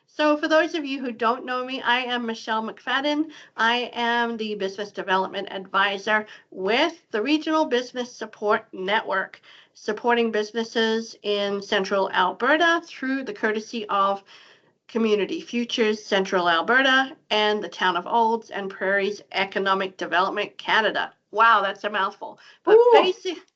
So for those of you who don't know me, I am Michelle McFadden. I am the Business Development Advisor with the Regional Business Support Network, supporting businesses in Central Alberta through the courtesy of Community Futures Central Alberta and the Town of Olds and Prairie's Economic Development Canada. Wow, that's a mouthful. But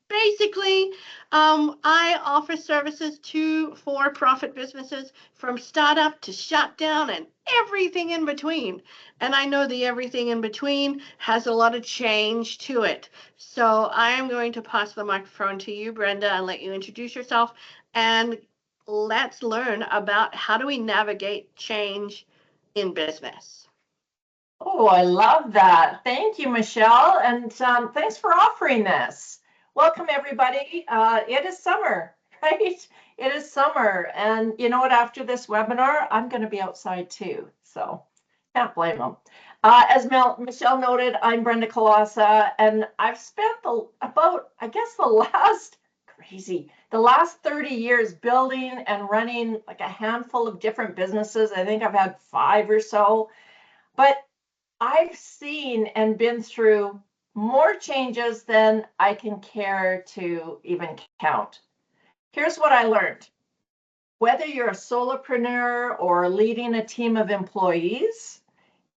basically, I offer services to for-profit businesses from startup to shutdown and everything in between. And I know the everything in between has a lot of change to it. So I am going to pass the microphone to you, Brenda, and let you introduce yourself and let's learn about how do we navigate change in business. Oh, I love that. Thank you, Michelle. And thanks for offering this. Welcome, everybody. It is summer, right? It is summer. And you know what? After this webinar, I'm going to be outside too. So can't blame them. As Michelle noted, I'm Brenda Colassa, and I've spent the last 30 years building and running like a handful of different businesses. I think I've had 5 or so. But I've seen and been through more changes than I can care to even count. Here's what I learned. Whether you're a solopreneur or leading a team of employees,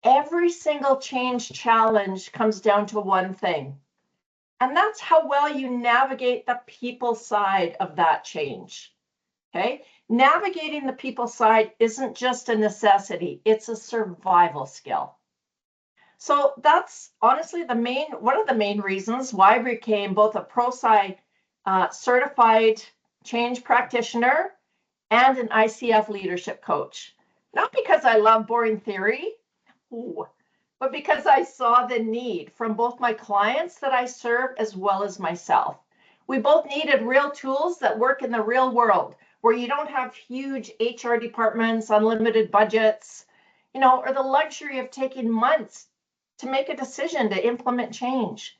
every single change challenge comes down to one thing, and that's how well you navigate the people side of that change. Okay? Navigating the people side isn't just a necessity, it's a survival skill. So that's honestly one of the main reasons why I became both a ProSci certified change practitioner and an ICF leadership coach. Not because I love boring theory, but because I saw the need from both my clients that I serve as well as myself. We both needed real tools that work in the real world, where you don't have huge HR departments, unlimited budgets, or the luxury of taking months to make a decision to implement change.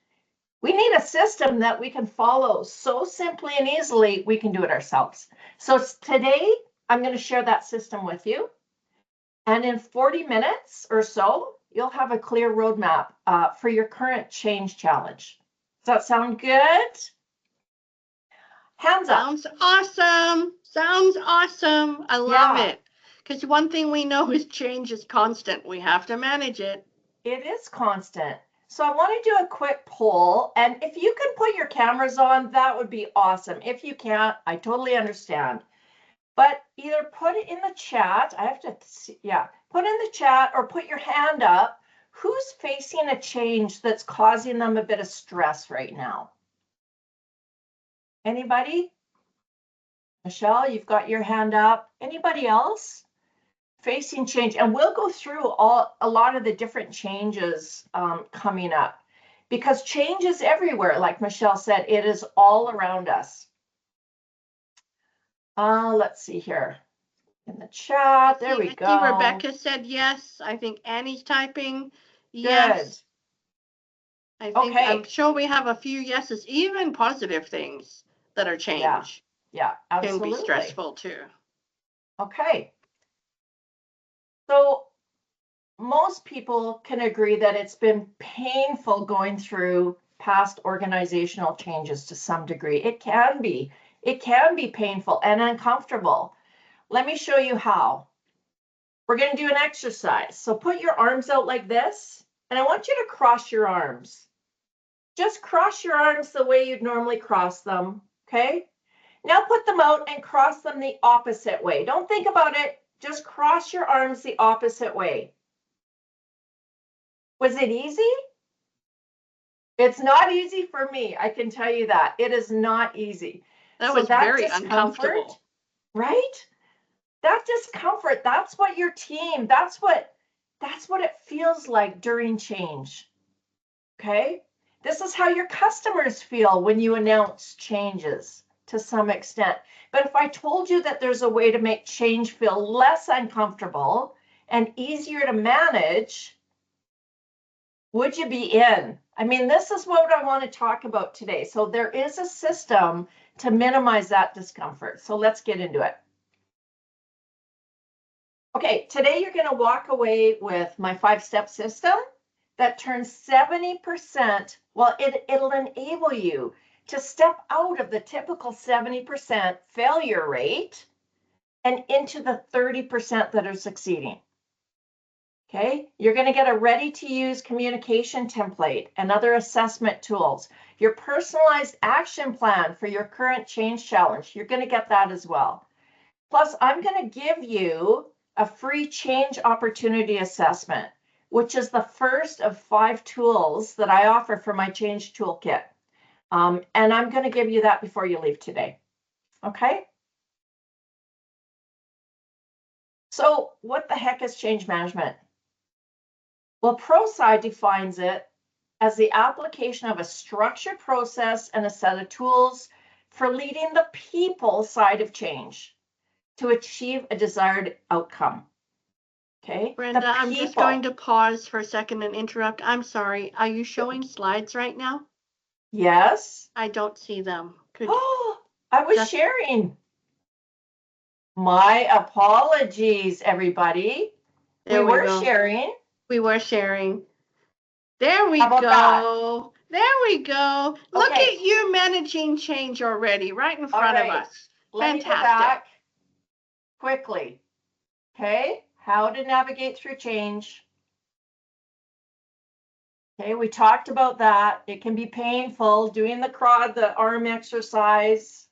We need a system that we can follow so simply and easily, we can do it ourselves. So today, I'm going to share that system with you. And in 40 minutes or so, you'll have a clear roadmap for your current change challenge. Does that sound good? Hands up. Sounds awesome. Sounds awesome. I love it. Because one thing we know is change is constant. We have to manage it. It is constant. So I want to do a quick poll. And if you can put your cameras on, that would be awesome. If you can't, I totally understand. But either put it in the chat. Put in the chat or put your hand up. Who's facing a change that's causing them a bit of stress right now? Anybody? Michelle, you've got your hand up. Anybody else facing change? And we'll go through a lot of the different changes coming up, because change is everywhere. Like Michelle said, it is all around us. Let's see here in the chat. There we go. Rebecca said yes. I think Annie's typing yes. Good. I'm sure we have a few yeses, even positive things that are change. Yeah, absolutely. Can be stressful too. Okay. So most people can agree that it's been painful going through past organizational changes to some degree. It can be painful and uncomfortable. Let me show you how. We're going to do an exercise. So put your arms out like this, and I want you to cross your arms. Just cross your arms the way you'd normally cross them, okay? Now put them out and cross them the opposite way. Don't think about it. Just cross your arms the opposite way. Was it easy? It's not easy for me. I can tell you that. It is not easy. That was very uncomfortable. Right? That discomfort, that's what your team, that's what it feels like during change. Okay? This is how your customers feel when you announce changes to some extent. But if I told you that there's a way to make change feel less uncomfortable and easier to manage, would you be in? I mean, this is what I want to talk about today. So there is a system to minimize that discomfort. So let's get into it. Okay, today you're going to walk away with my 5-step system that turns 70%, well, it'll enable you to step out of the typical 70% failure rate and into the 30% that are succeeding. Okay, you're going to get a ready-to-use communication template and other assessment tools. Your personalized action plan for your current change challenge, you're going to get that as well. Plus, I'm going to give you a free change opportunity assessment, which is the first of 5 tools that I offer for my change toolkit. And I'm going to give you that before you leave today. Okay? So what the heck is change management? Well, ProSci defines it as the application of a structured process and a set of tools for leading the people side of change to achieve a desired outcome. Okay. Brenda, I'm just going to pause for a second and interrupt. I'm sorry. Are you showing slides right now? Yes. I don't see them. Oh, I was sharing. My apologies, everybody. We were sharing. We were sharing. There we How about go. That? There we go. Look at you managing change already, right in front of us. Let me go back quickly. Okay, how to navigate through change. Okay, we talked about that. It can be painful doing the arm exercise.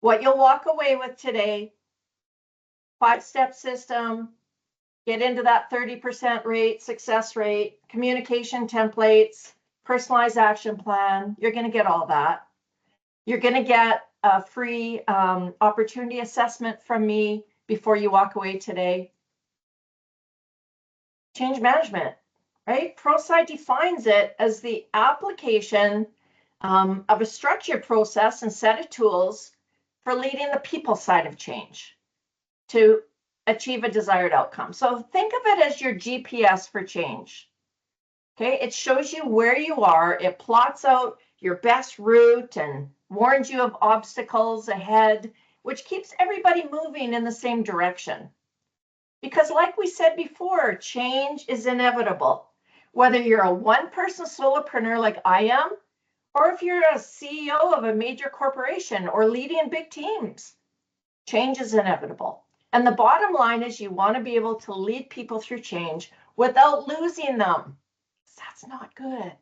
What you'll walk away with today, 5-step system, get into that 30% rate, success rate, communication templates, personalized action plan. You're going to get all that. You're going to get a free opportunity assessment from me before you walk away today. Change management, right? ProSci defines it as the application of a structured process and set of tools for leading the people side of change to achieve a desired outcome. So think of it as your GPS for change. Okay, it shows you where you are. It plots out your best route and warns you of obstacles ahead, which keeps everybody moving in the same direction. Because like we said before, change is inevitable. Whether you're a one-person solopreneur like I am, or if you're a CEO of a major corporation or leading big teams, change is inevitable. And the bottom line is you want to be able to lead people through change without losing them. That's not good.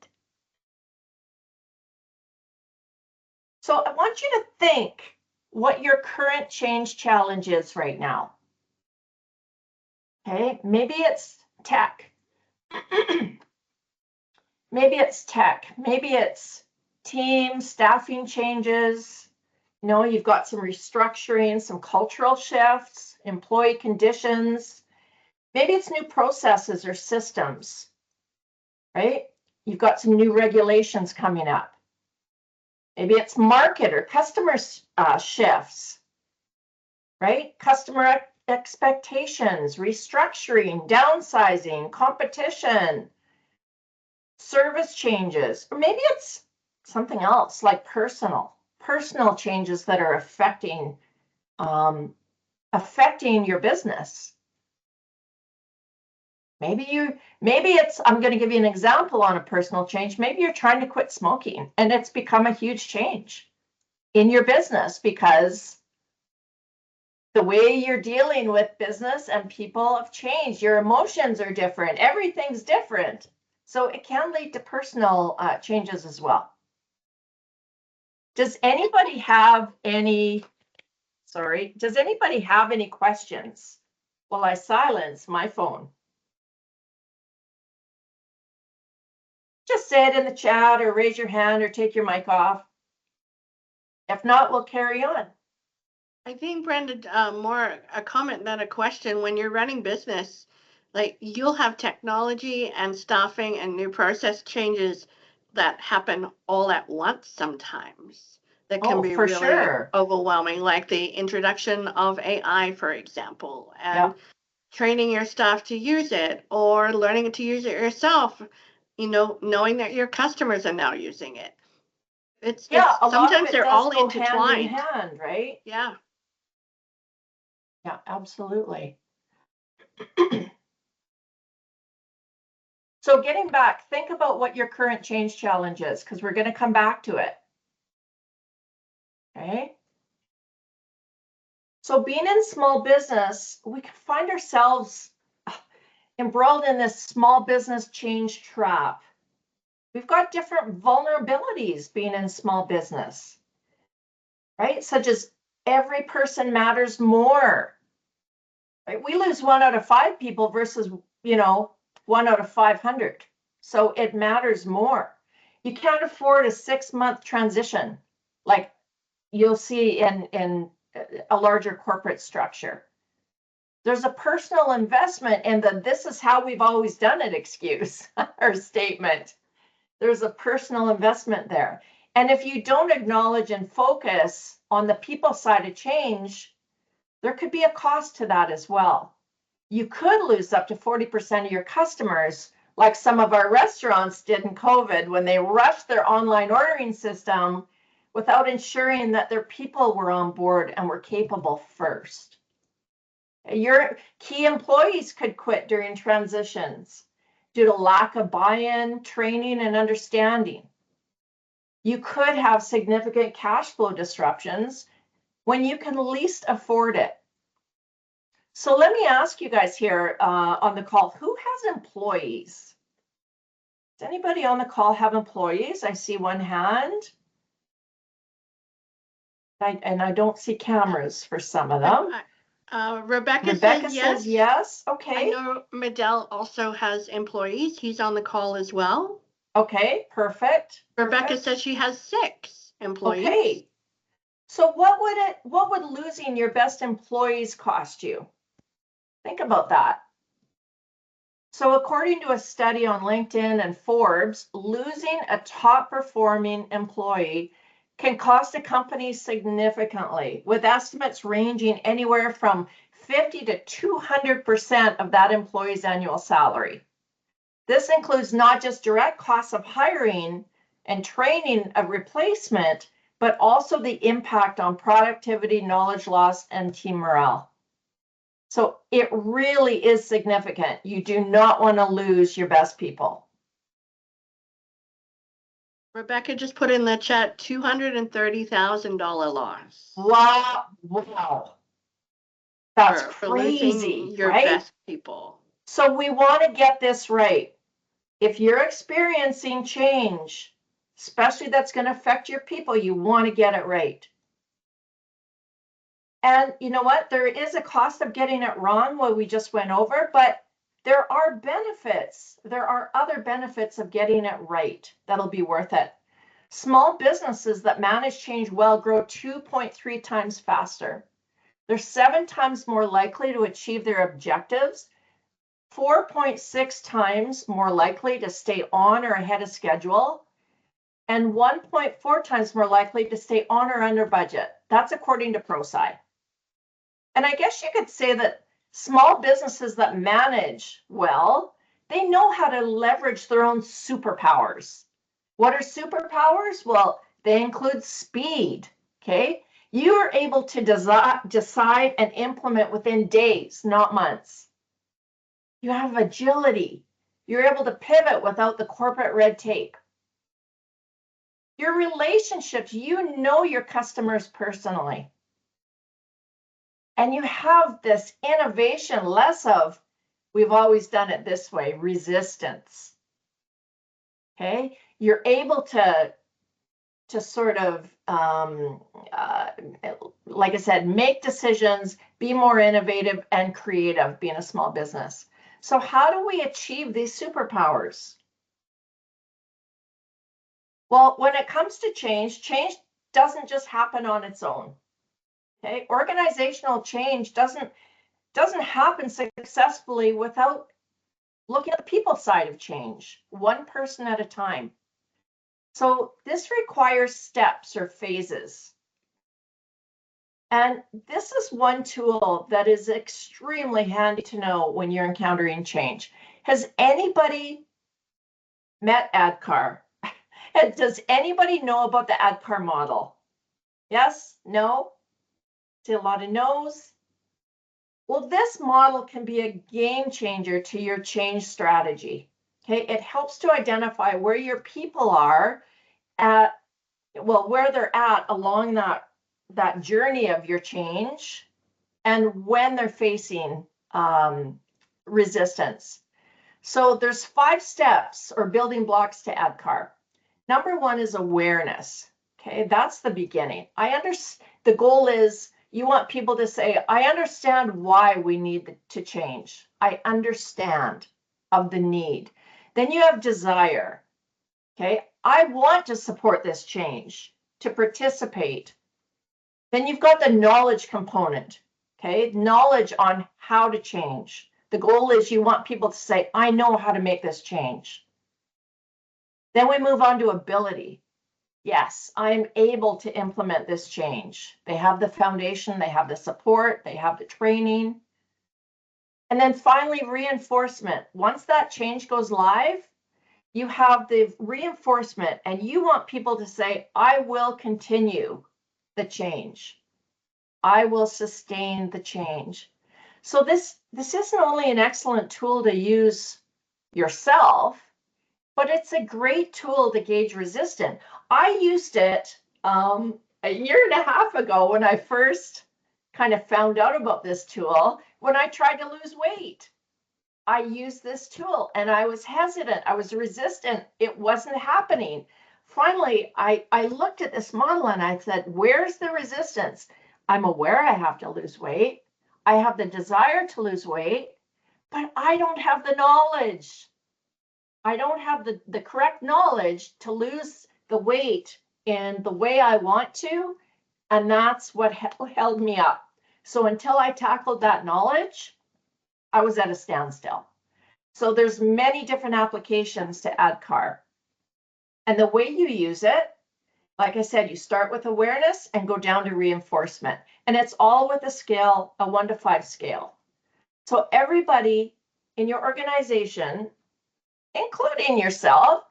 So I want you to think what your current change challenge is right now. Okay, maybe it's tech. Maybe it's tech. Maybe it's team staffing changes. You know, you've got some restructuring, some cultural shifts, employee conditions. Maybe it's new processes or systems, right? You've got some new regulations coming up. Maybe it's market or customer shifts, right? Customer expectations, restructuring, downsizing, competition, service changes, or maybe it's something else like personal changes that are affecting your business. Maybe it's, I'm going to give you an example on a personal change. Maybe you're trying to quit smoking and it's become a huge change in your business because the way you're dealing with business and people have changed. Your emotions are different. Everything's different. So it can lead to personal changes as well. Does anybody have any questions while I silence my phone? Just say it in the chat or raise your hand or take your mic off. If not, we'll carry on. I think, Brenda, more a comment than a question. When you're running business, like you'll have technology and staffing and new process changes that happen all at once sometimes. That can be really overwhelming, like the introduction of AI, for example, and training your staff to use it or learning to use it yourself, you know, knowing that your customers are now using it. It's sometimes they're all intertwined. Hand in hand, right? Yeah. Yeah, absolutely. So getting back, think about what your current change challenge is, because we're going to come back to it. Okay. So being in small business, we can find ourselves embroiled in this small business change trap. We've got different vulnerabilities being in small business, right? Such as every person matters more. Right? We lose 1 out of 5 people versus, 1 out of 500. So it matters more. You can't afford a 6-month transition like you'll see in a larger corporate structure. There's a personal investment in the "this is how we've always done it" excuse or statement. There's a personal investment there. And if you don't acknowledge and focus on the people side of change, there could be a cost to that as well. You could lose up to 40% of your customers, like some of our restaurants did in COVID when they rushed their online ordering system without ensuring that their people were on board and were capable first. Your key employees could quit during transitions due to lack of buy-in, training, and understanding. You could have significant cash flow disruptions when you can least afford it. So let me ask you guys here on the call, who has employees? Does anybody on the call have employees? I see one hand. And I don't see cameras for some of them. Rebecca says yes. Okay. I know Medell also has employees. He's on the call as well. Okay, perfect. Rebecca says she has 6 employees. Okay. So what would losing your best employees cost you? Think about that. So according to a study on LinkedIn and Forbes, losing a top performing employee can cost a company significantly, with estimates ranging anywhere from 50 to 200% of that employee's annual salary. This includes not just direct costs of hiring and training a replacement, but also the impact on productivity, knowledge loss, and team morale. So it really is significant. You do not want to lose your best people. Rebecca just put in the chat $230,000 loss. Wow. That's crazy, your right? best people. So we want to get this right. If you're experiencing change, especially that's going to affect your people, you want to get it right. And you know what? There is a cost of getting it wrong, what we just went over, but there are benefits. There are other benefits of getting it right that'll be worth it. Small businesses that manage change well grow 2.3 times faster. They're 7 times more likely to achieve their objectives, 4.6 times more likely to stay on or ahead of schedule, and 1.4 times more likely to stay on or under budget. That's according to ProSci. And I guess you could say that small businesses that manage well, they know how to leverage their own superpowers. What are superpowers? Well, they include speed, okay? You are able to decide and implement within days, not months. You have agility. You're able to pivot without the corporate red tape. Your relationships, you know your customers personally. And you have this innovation, less of, we've always done it this way, resistance. Okay, you're able to sort of, like I said, make decisions, be more innovative and creative, being a small business. So how do we achieve these superpowers? Well, when it comes to change, change doesn't just happen on its own. Okay, organizational change doesn't happen successfully without looking at the people side of change, one person at a time. So this requires steps or phases. And this is one tool that is extremely handy to know when you're encountering change. Has anybody met ADKAR? Does anybody know about the ADKAR model? Yes? No? See a lot of no's. Well, this model can be a game changer to your change strategy. Okay, it helps to identify where your people are at, well, where they're at along that journey of your change, and when they're facing resistance. So there's 5 steps or building blocks to ADKAR. Number 1 is awareness. Okay, that's the beginning. The goal is you want people to say, I understand why we need to change. I understand of the need. Then you have desire. Okay, I want to support this change, to participate. Then you've got the knowledge component. Okay, knowledge on how to change. The goal is you want people to say, I know how to make this change. Then we move on to ability. Yes, I'm able to implement this change. They have the foundation, they have the support, they have the training. And then finally, reinforcement. Once that change goes live, you have the reinforcement, and you want people to say, I will continue the change. I will sustain the change. So this isn't only an excellent tool to use yourself, but it's a great tool to gauge resistance. I used it a year and a half ago when I first kind of found out about this tool, when I tried to lose weight. I used this tool and I was hesitant. I was resistant. It wasn't happening. Finally, I looked at this model and I said, where's the resistance? I'm aware I have to lose weight. I have the desire to lose weight, but I don't have the knowledge. I don't have the correct knowledge to lose the weight in the way I want to. And that's what held me up. So until I tackled that knowledge, I was at a standstill. So there's many different applications to ADKAR. And the way you use it, like I said, you start with awareness and go down to reinforcement. And it's all with a scale, a 1 to 5 scale. So everybody in your organization, including yourself,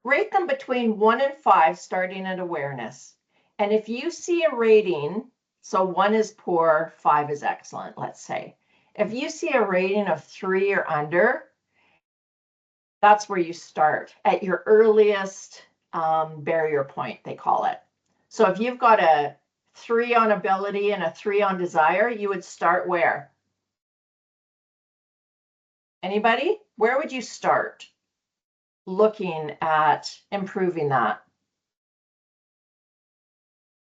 rate them between 1 and 5, starting at awareness. And if you see a rating, so 1 is poor, 5 is excellent, let's say. If you see a rating of 3 or under, that's where you start at your earliest barrier point, they call it. So if you've got a 3 on ability and a 3 on desire, you would start where? Anybody? Where would you start looking at improving that?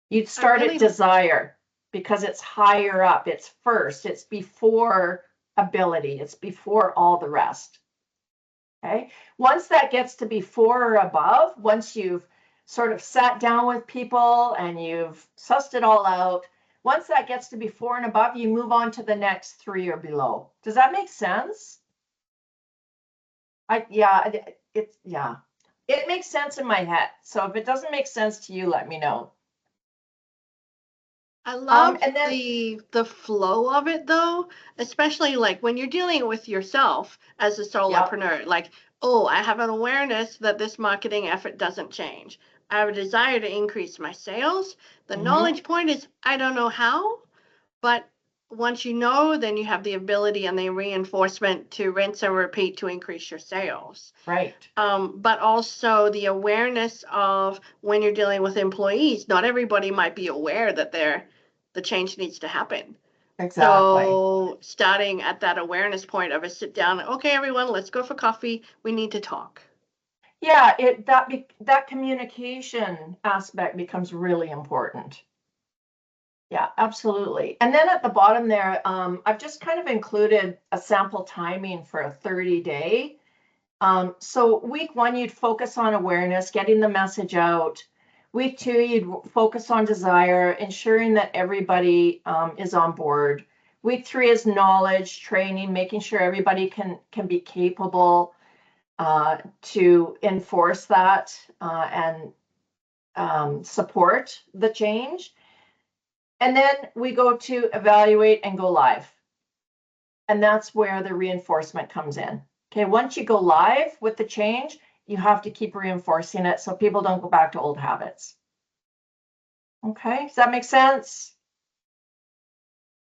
You'd start at desire because it's higher up. It's first. It's before ability. It's before all the rest. Okay. Once that gets to be 4 or above, once you've sort of sat down with people and you've sussed it all out, once that gets to be 4 and above, you move on to the next 3 or below. Does that make sense? It makes sense in my head. So if it doesn't make sense to you, let me know. I love the flow of it though, especially like when you're dealing with yourself as a solopreneur. Yep. Like, oh, I have an awareness that this marketing effort doesn't change. I have a desire to increase my sales. The knowledge point is I don't know how, but once you know, then you have the ability and the reinforcement to rinse and repeat to increase your sales. Right. But also the awareness of when you're dealing with employees, not everybody might be aware that the change needs to happen. Exactly. So starting at that awareness point of a sit down, okay, everyone, let's go for coffee. We need to talk. Yeah, that communication aspect becomes really important. Yeah, absolutely. And then at the bottom there, I've just kind of included a sample timing for a 30-day. So week 1, you'd focus on awareness, getting the message out. Week 2, you'd focus on desire, ensuring that everybody is on board. Week 3 is knowledge, training, making sure everybody can be capable to enforce that and support the change. And then we go to evaluate and go live. And that's where the reinforcement comes in. Okay, once you go live with the change, you have to keep reinforcing it so people don't go back to old habits. Okay, does that make sense?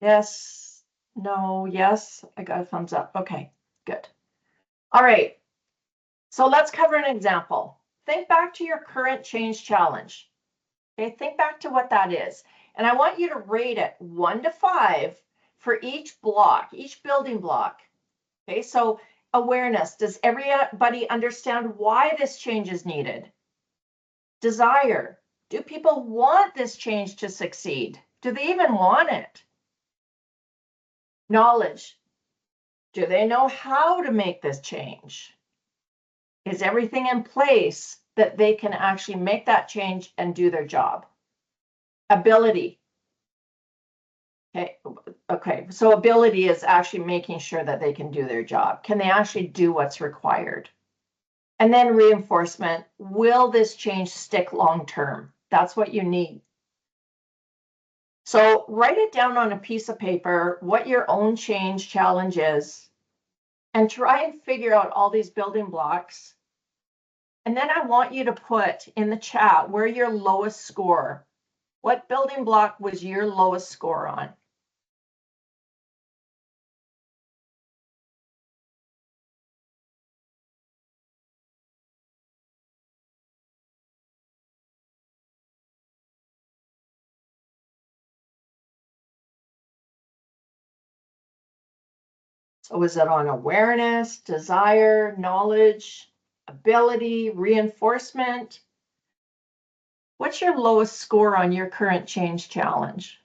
Yes, No, yes, I got a thumbs up. Okay, good. All right, so let's cover an example. Think back to your current change challenge. Okay, think back to what that is. And I want you to rate it 1 to 5 for each block, each building block. Okay, so awareness. Does everybody understand why this change is needed? Desire. Do people want this change to succeed? Do they even want it? Knowledge. Do they know how to make this change? Is everything in place that they can actually make that change and do their job? Ability. Okay, so ability is actually making sure that they can do their job. Can they actually do what's required? And then reinforcement. Will this change stick long term? That's what you need. So write it down on a piece of paper what your own change challenge is, and try and figure out all these building blocks. And then I want you to put in the chat where your lowest score. What building block was your lowest score on? So was it on awareness, desire, knowledge, ability, reinforcement? What's your lowest score on your current change challenge?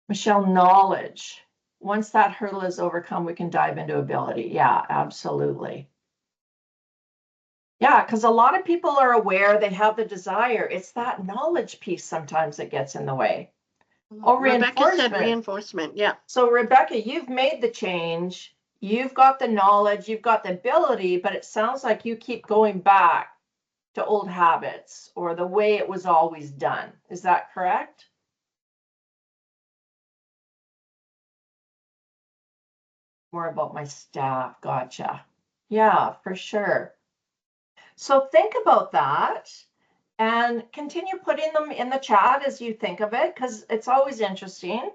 Michelle, knowledge. Once that hurdle is overcome, we can dive into ability. Yeah, absolutely. Yeah, because a lot of people are aware, they have the desire. It's that knowledge piece sometimes that gets in the way. Oh, Rebecca said reinforcement. reinforcement. Yeah. So Rebecca, you've made the change. You've got the knowledge, you've got the ability, but it sounds like you keep going back to old habits or the way it was always done. Is that correct? More about my staff. Gotcha. Yeah, for sure. So think about that and continue putting them in the chat as you think of it, because it's always interesting.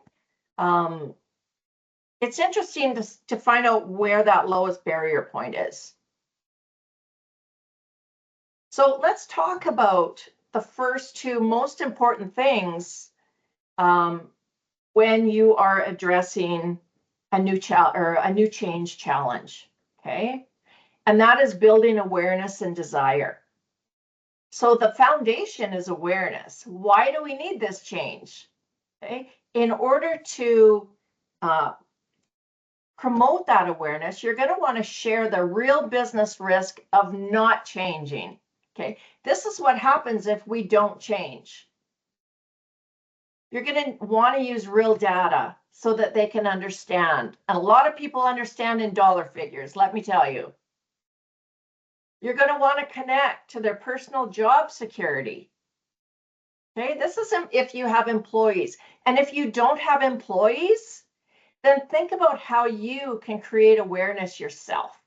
It's interesting to find out where that lowest barrier point is. So let's talk about the first two most important things when you are addressing a new change challenge. Okay, and that is building awareness and desire. So the foundation is awareness. Why do we need this change? Okay, in order to promote that awareness, you're going to want to share the real business risk of not changing. Okay, this is what happens if we don't change. You're going to want to use real data so that they can understand. And a lot of people understand in dollar figures, let me tell you. You're going to want to connect to their personal job security. Okay, this is if you have employees. And if you don't have employees, then think about how you can create awareness yourself.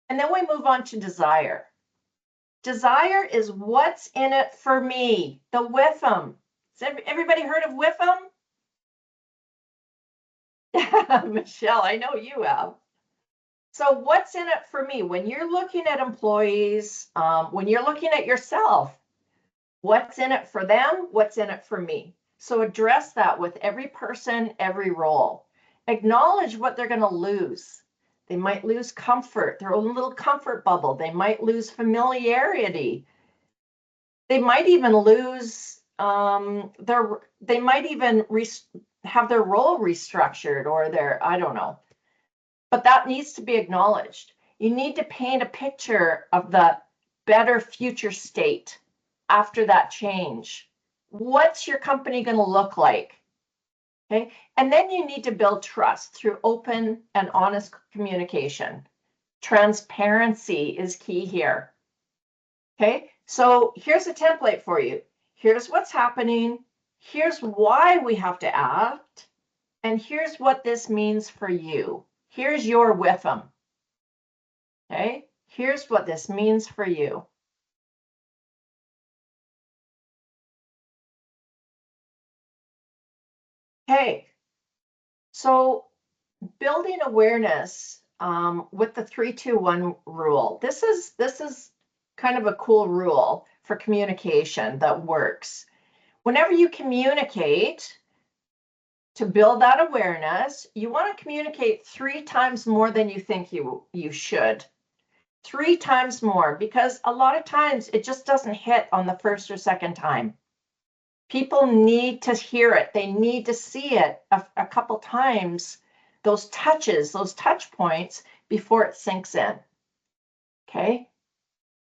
And then we move on to desire. Desire is what's in it for me, the WIFM. Has everybody heard of WIFM? Michelle, I know you have. So what's in it for me? When you're looking at employees, when you're looking at yourself, what's in it for them? What's in it for me? So address that with every person, every role. Acknowledge what they're going to lose. They might lose comfort, their own little comfort bubble. They might lose familiarity. They might even lose they might even have their role restructured or their, I don't know. But that needs to be acknowledged. You need to paint a picture of the better future state after that change. What's your company going to look like? Okay. And then you need to build trust through open and honest communication. Transparency is key here. Okay. So here's a template for you. Here's what's happening. Here's why we have to act. And here's what this means for you. Here's your WIFM. Okay. Here's what this means for you. Okay, so building awareness with the 3-2-1 rule. This is kind of a cool rule for communication that works. Whenever you communicate to build that awareness, you want to communicate 3 times more than you think you should. 3 times more, because a lot of times it just doesn't hit on the first or second time. People need to hear it. They need to see it a couple times, those touches, those touch points before it sinks in. Okay.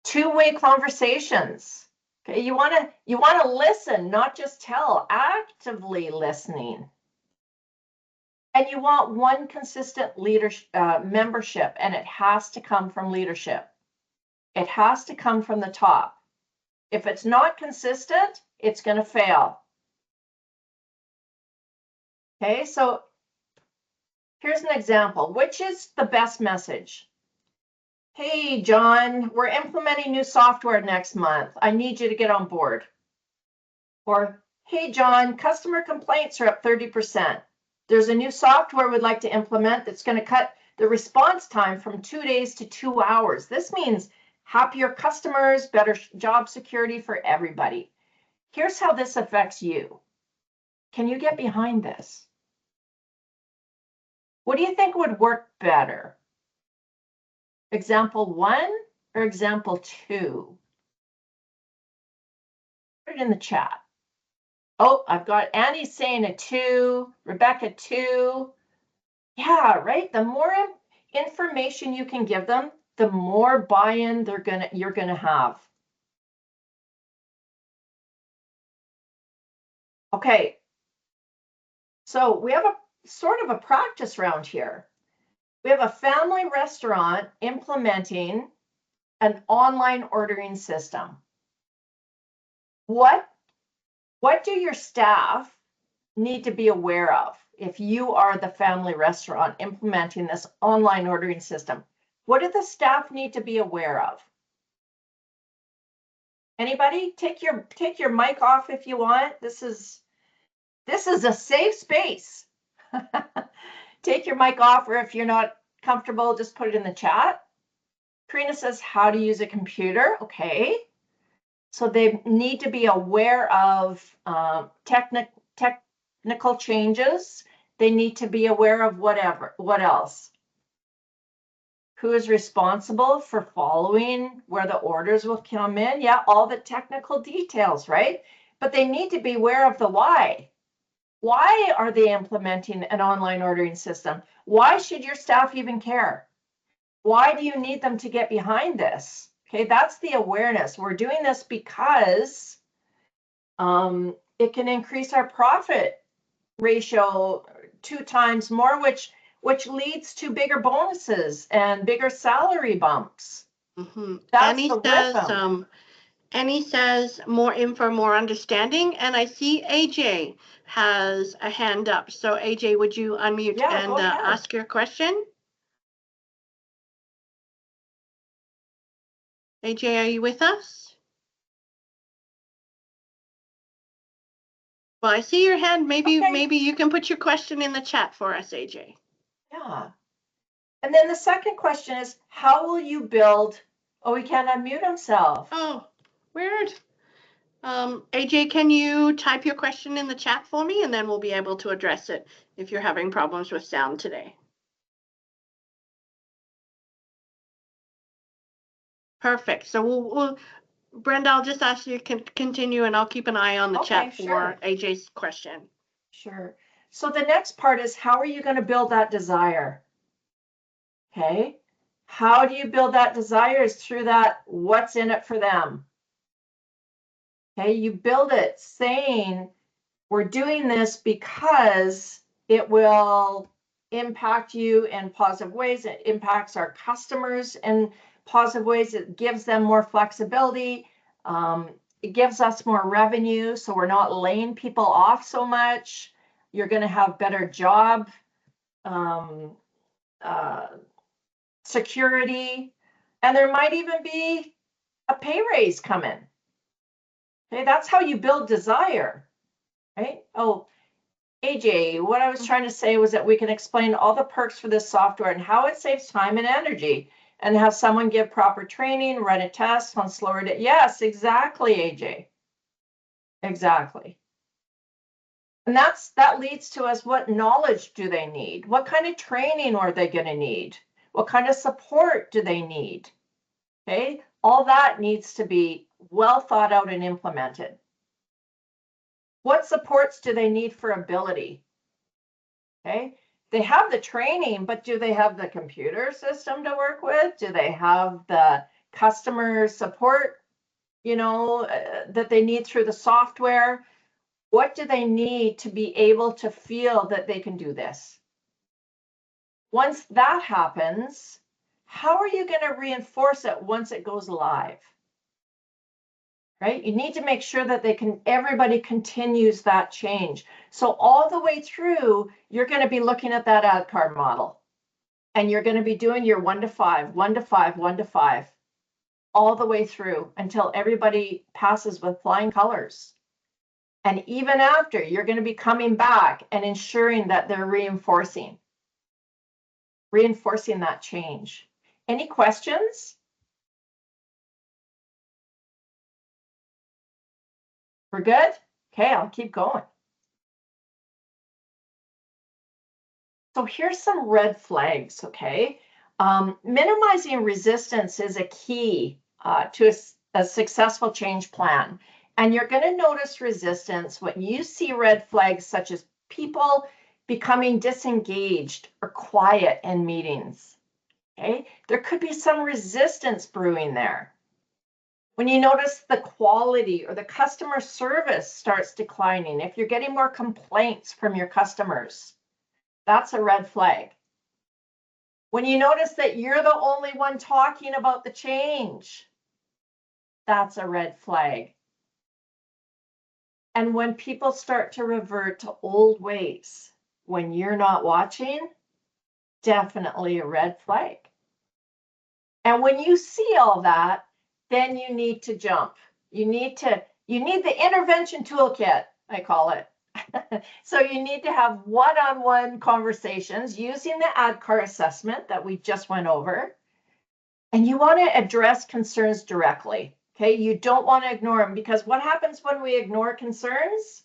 Two-way conversations. Okay. You want to listen, not just tell, actively listening. And you want one consistent leadership, membership, and it has to come from leadership. It has to come from the top. If it's not consistent, it's going to fail. Okay, so here's an example. Which is the best message? Hey, John, we're implementing new software next month. I need you to get on board. Or, hey, John, customer complaints are up 30%. There's a new software we'd like to implement that's going to cut the response time from 2 days to 2 hours. This means happier customers, better job security for everybody. Here's how this affects you. Can you get behind this? What do you think would work better? Example 1 or example 2? Put it in the chat. Oh, I've got Annie saying a 2, Rebecca 2. Yeah, right. The more information you can give them, the more buy-in you're gonna have. Okay. So we have a sort of a practice round here. We have a family restaurant implementing an online ordering system. What do your staff need to be aware of if you are the family restaurant implementing this online ordering system? What do the staff need to be aware of? Anybody? Take your mic off if you want. This is a safe space. Take your mic off, or if you're not comfortable, just put it in the chat. Karina says how to use a computer. Okay. So they need to be aware of technical changes. They need to be aware of what else? Who is responsible for following where the orders will come in? Yeah, all the technical details, right? But they need to be aware of the why. Why are they implementing an online ordering system? Why should your staff even care? Why do you need them to get behind this? Okay, that's the awareness. We're doing this because it can increase our profit ratio 2 times more, which leads to bigger bonuses and bigger salary bumps. Mm-hmm. That's the rhythm. Annie says more info, more understanding. And I see AJ has a hand up. So AJ, would you unmute and ask your question? AJ, are you with us? Well, I see your hand. Maybe you can put your question in the chat for us, AJ. Yeah. And then the second question is, how will you build? Oh, he can't unmute himself. Oh, weird. AJ, can you type your question in the chat for me, and then we'll be able to address it if you're having problems with sound today. Perfect. So we'll Brenda, I'll just ask you to continue, and I'll keep an eye on the chat for AJ's question. Sure. So the next part is, how are you going to build that desire? Okay. How do you build that desire? Is through that what's in it for them. Okay. You build it saying, we're doing this because it will impact you in positive ways. It impacts our customers in positive ways. It gives them more flexibility. It gives us more revenue, so we're not laying people off so much. You're going to have better job security, and there might even be a pay raise coming. Okay, that's how you build desire, right? Oh, AJ, what I was trying to say was that we can explain all the perks for this software and how it saves time and energy, and have someone give proper training, run a test on slower day. Yes, exactly, AJ. Exactly. And that leads to us, what knowledge do they need? What kind of training are they going to need? What kind of support do they need? Okay, all that needs to be well thought out and implemented. What supports do they need for ability? Okay, they have the training, but do they have the computer system to work with? Do they have the customer support, that they need through the software? What do they need to be able to feel that they can do this? Once that happens, how are you going to reinforce it once it goes live? Right? You need to make sure that everybody continues that change. So all the way through, you're going to be looking at that ad card model, and you're going to be doing your 1 to 5, 1 to 5, 1 to 5, all the way through until everybody passes with flying colors. And even after, you're going to be coming back and ensuring that they're reinforcing that change. Any questions? We're good? Okay, I'll keep going. So here's some red flags, okay? Minimizing resistance is a key to a successful change plan. And you're going to notice resistance when you see red flags such as people becoming disengaged or quiet in meetings, okay? There could be some resistance brewing there. When you notice the quality or the customer service starts declining, if you're getting more complaints from your customers, that's a red flag. When you notice that you're the only one talking about the change, that's a red flag. And when people start to revert to old ways, when you're not watching, definitely a red flag. And when you see all that, then you need to jump. You need the intervention toolkit, I call it. So you need to have one-on-one conversations using the ADKAR assessment that we just went over. And you want to address concerns directly. Okay, you don't want to ignore them, because what happens when we ignore concerns?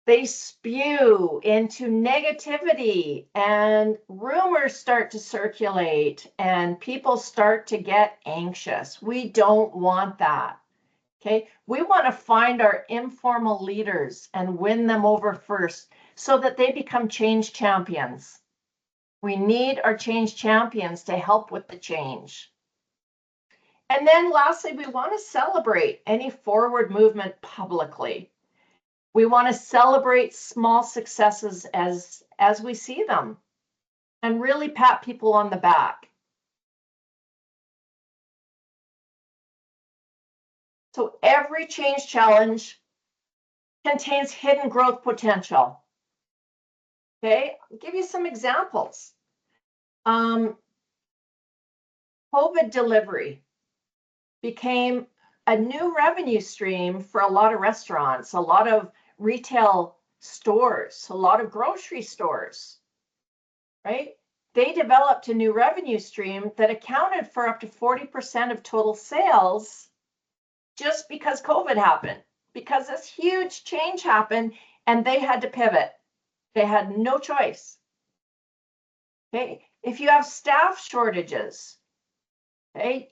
They spew into negativity, and rumors start to circulate, and people start to get anxious. We don't want that. Okay, we want to find our informal leaders and win them over first so that they become change champions. We need our change champions to help with the change. And then lastly, we want to celebrate any forward movement publicly. We want to celebrate small successes as we see them, and really pat people on the back. So every change challenge contains hidden growth potential. Okay, I'll give you some examples. COVID delivery became a new revenue stream for a lot of restaurants, a lot of retail stores, a lot of grocery stores, right? They developed a new revenue stream that accounted for up to 40% of total sales just because COVID happened, because this huge change happened and they had to pivot. They had no choice. Okay, if you have staff shortages, okay,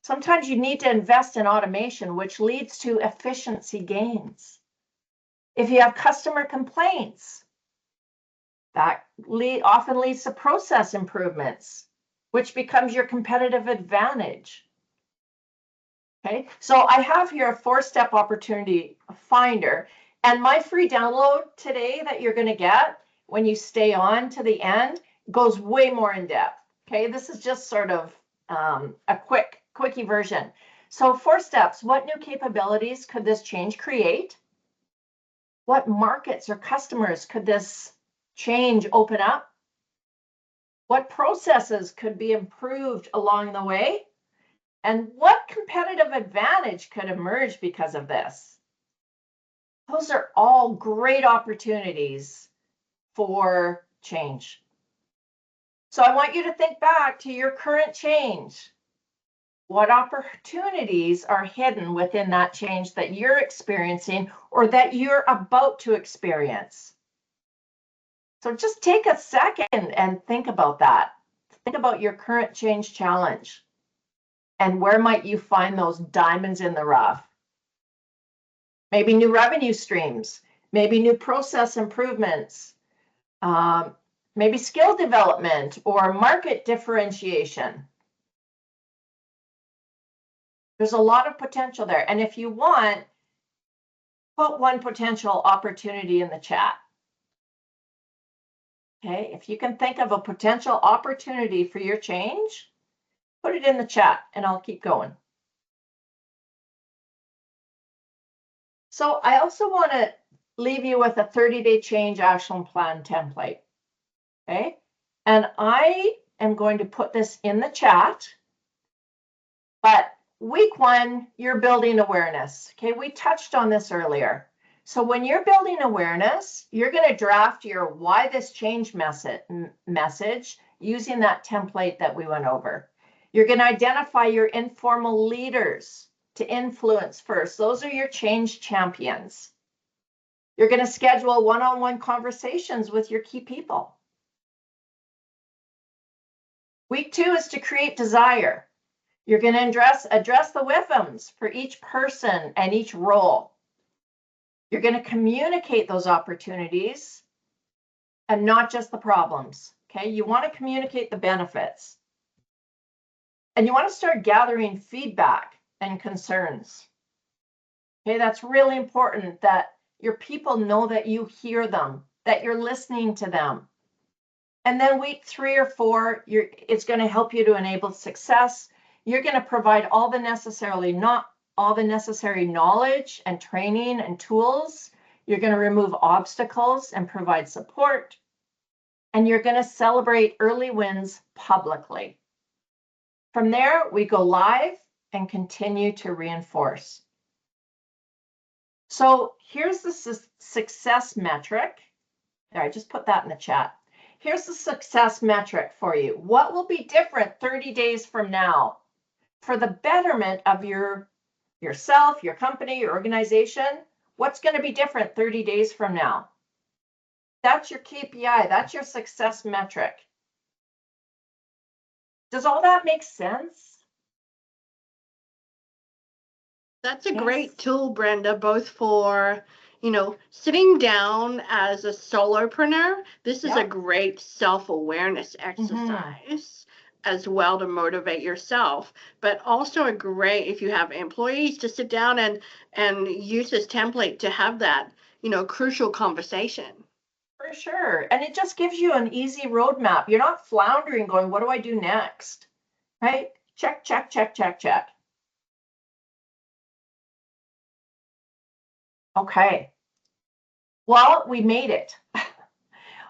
sometimes you need to invest in automation, which leads to efficiency gains. If you have customer complaints, that often leads to process improvements, which becomes your competitive advantage. Okay, so I have here a 4-step opportunity finder, and my free download today that you're going to get when you stay on to the end goes way more in depth. Okay, this is just sort of a quickie version. So 4 steps. What new capabilities could this change create? What markets or customers could this change open up? What processes could be improved along the way? And what competitive advantage could emerge because of this? Those are all great opportunities for change. So I want you to think back to your current change. What opportunities are hidden within that change that you're experiencing or that you're about to experience? So just take a second and think about that. Think about your current change challenge and where might you find those diamonds in the rough? Maybe new revenue streams, maybe new process improvements, maybe skill development or market differentiation. There's a lot of potential there. And if you want, put one potential opportunity in the chat. Okay, if you can think of a potential opportunity for your change, put it in the chat and I'll keep going. So I also want to leave you with a 30-day change action plan template. Okay, and I am going to put this in the chat, but week 1, you're building awareness. Okay, we touched on this earlier. So when you're building awareness, you're going to draft your why this change message using that template that we went over. You're going to identify your informal leaders to influence first. Those are your change champions. You're going to schedule one-on-one conversations with your key people. Week 2 is to create desire. You're going to address the WIFMs for each person and each role. You're going to communicate those opportunities and not just the problems. Okay, you want to communicate the benefits. And you want to start gathering feedback and concerns. Okay, that's really important that your people know that you hear them, that you're listening to them. And then week 3 or 4, it's going to help you to enable success. You're going to provide all the necessary knowledge and training and tools. You're going to remove obstacles and provide support. And you're going to celebrate early wins publicly. From there, we go live and continue to reinforce. So here's the success metric. There, I just put that in the chat. Here's the success metric for you. What will be different 30 days from now for the betterment of yourself, your company, your organization? What's going to be different 30 days from now? That's your KPI. That's your success metric. Does all that make sense? That's a great tool, Brenda, both for, sitting down as a solopreneur. This is a great self-awareness exercise as well to motivate yourself, but also a great, if you have employees, to sit down and use this template to have that, crucial conversation. For sure. And it just gives you an easy roadmap. You're not floundering going, what do I do next? Right? Check, check, check, check, check. Okay. Well, we made it.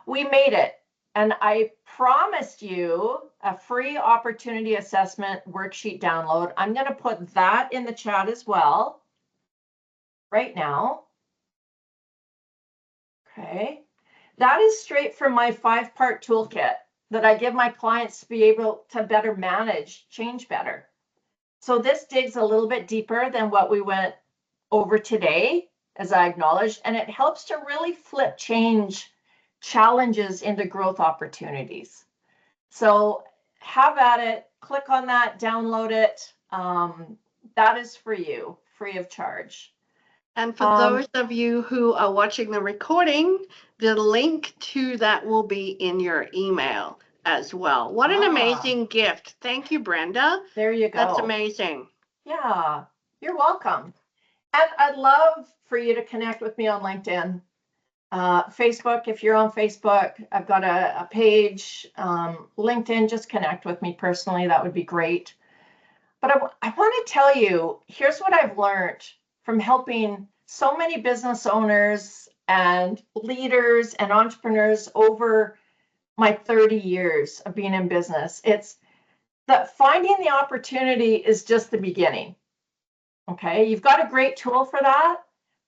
We made it. And I promised you a free opportunity assessment worksheet download. I'm going to put that in the chat as well right now. Okay. That is straight from my 5-part toolkit that I give my clients to be able to better manage change better. So this digs a little bit deeper than what we went over today, as I acknowledged, and it helps to really flip change challenges into growth opportunities. So have at it, click on that, download it. That is for you, free of charge. And for those of you who are watching the recording, the link to that will be in your email as well. What an amazing gift. Thank you, Brenda. There you go. That's amazing. Yeah, you're welcome. And I'd love for you to connect with me on LinkedIn. Facebook, if you're on Facebook, I've got a page. LinkedIn, just connect with me personally. That would be great. But I want to tell you, here's what I've learned from helping so many business owners and leaders and entrepreneurs over my 30 years of being in business. It's that finding the opportunity is just the beginning. Okay, you've got a great tool for that,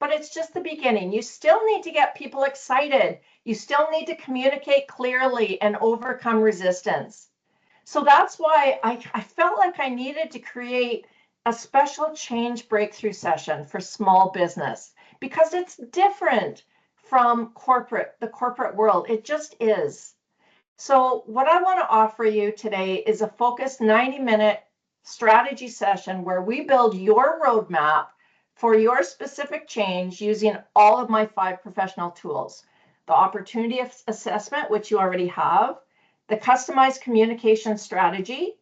but it's just the beginning. You still need to get people excited. You still need to communicate clearly and overcome resistance. So that's why I felt like I needed to create a special change breakthrough session for small business because it's different from the corporate world. It just is. So what I want to offer you today is a focused 90-minute strategy session where we build your roadmap for your specific change using all of my 5 professional tools. The opportunity assessment, which you already have, the customized communication strategy,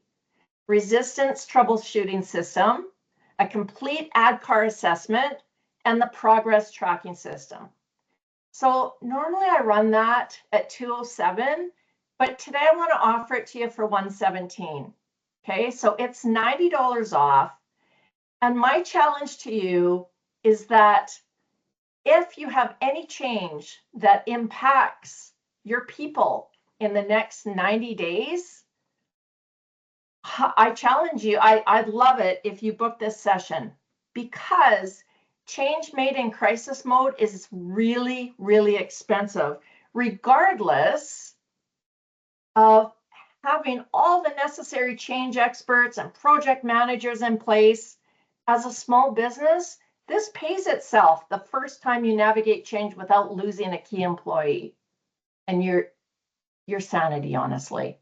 resistance troubleshooting system, a complete ADKAR assessment, and the progress tracking system. So normally I run that at $207, but today I want to offer it to you for $117. Okay, so it's $90 off. And my challenge to you is that if you have any change that impacts your people in the next 90 days, I challenge you, I'd love it if you book this session because change made in crisis mode is really, really expensive, regardless of having all the necessary change experts and project managers in place. As a small business, this pays itself the first time you navigate change without losing a key employee and your sanity, honestly.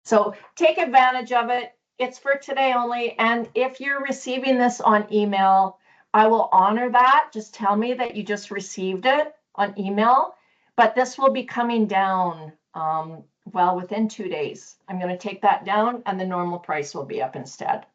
So take advantage of it. It's for today only. And if you're receiving this on email, I will honor that. Just tell me that you just received it on email. But this will be coming down, well, within 2 days. I'm going to take that down and the normal price will be up instead.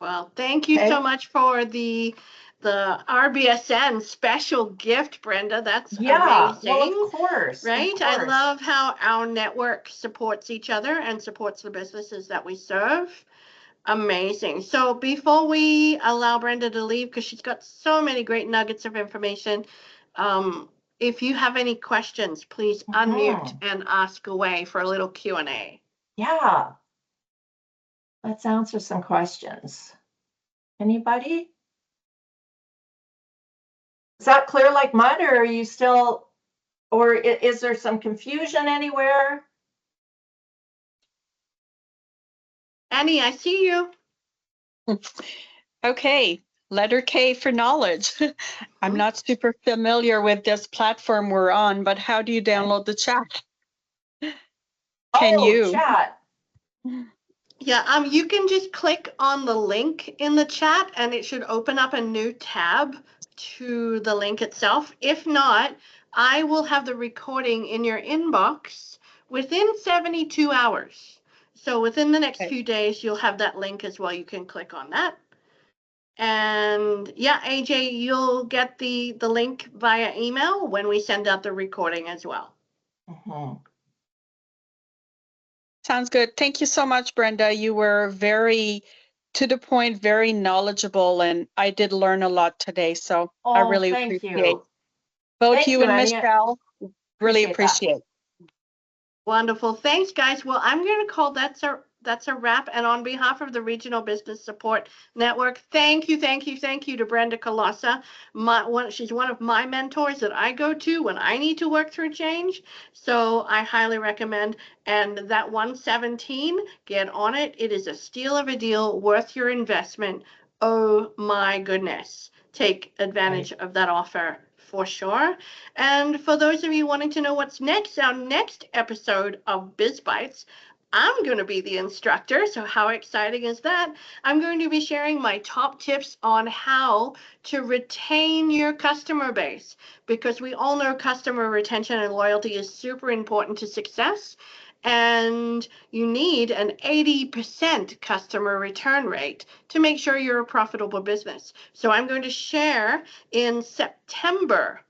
Well, thank you Okay. so much for the RBSN special gift, Brenda. That's amazing. Well, of course. Right? Of I course. love how our network supports each other and supports the businesses that we serve. Amazing. So before we allow Brenda to leave, because she's got so many great nuggets of information, if you have any questions, please unmute and ask away for a little Q&A. Yeah. Let's answer some questions. Anybody? Is that clear like mud, or are you still, or is there some confusion anywhere? Annie, I see you. Okay, letter K for knowledge. I'm not super familiar with this platform we're on, but how do you download the chat? Can you? Chat. Yeah, you can just click on the link in the chat and it should open up a new tab to the link itself. If not, I will have the recording in your inbox within 72 hours. So within the next few days, you'll have that link as well. You can click on that. And yeah, AJ, you'll get the link via email when we send out the recording as well. Sounds good. Thank you so much, Brenda. You were very to the point, very knowledgeable, and I did learn a lot today. So I really appreciate both you and Michelle. Really appreciate. Wonderful. Thanks, guys. Well, I'm going to call that's a wrap. And on behalf of the Regional Business Support Network, thank you to Brenda Colossa. She's one of my mentors that I go to when I need to work through change. So I highly recommend. And that 117, get on it. It is a steal of a deal, worth your investment. Oh my goodness. Take advantage of that offer for sure. And for those of you wanting to know what's next, our next episode of Biz Bites, I'm going to be the instructor. So how exciting is that? I'm going to be sharing my top tips on how to retain your customer base, because we all know customer retention and loyalty is super important to success. And you need an 80% customer return rate to make sure you're a profitable business. So I'm going to share in September.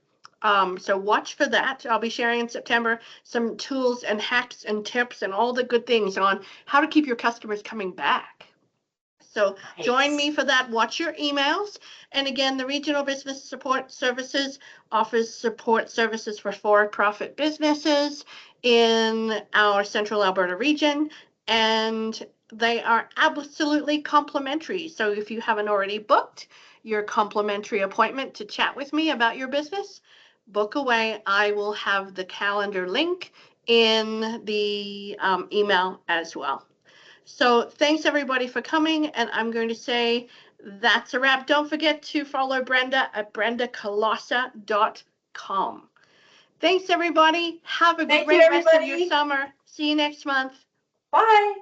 So watch for that. I'll be sharing in September some tools and hacks and tips and all the good things on how to keep your customers coming back. So join me for that. Watch your emails. And again, the Regional Business Support Services offers support services for for-profit businesses in our Central Alberta region. And they are absolutely complimentary. So if you haven't already booked, your complimentary appointment to chat with me about your business, book away. I will have the calendar link in the email as well. So thanks everybody for coming, and I'm going to say that's a wrap. Don't forget to follow Brenda at brendacolossa.com. Thanks everybody. Have a great rest of your summer. See you next month. Bye.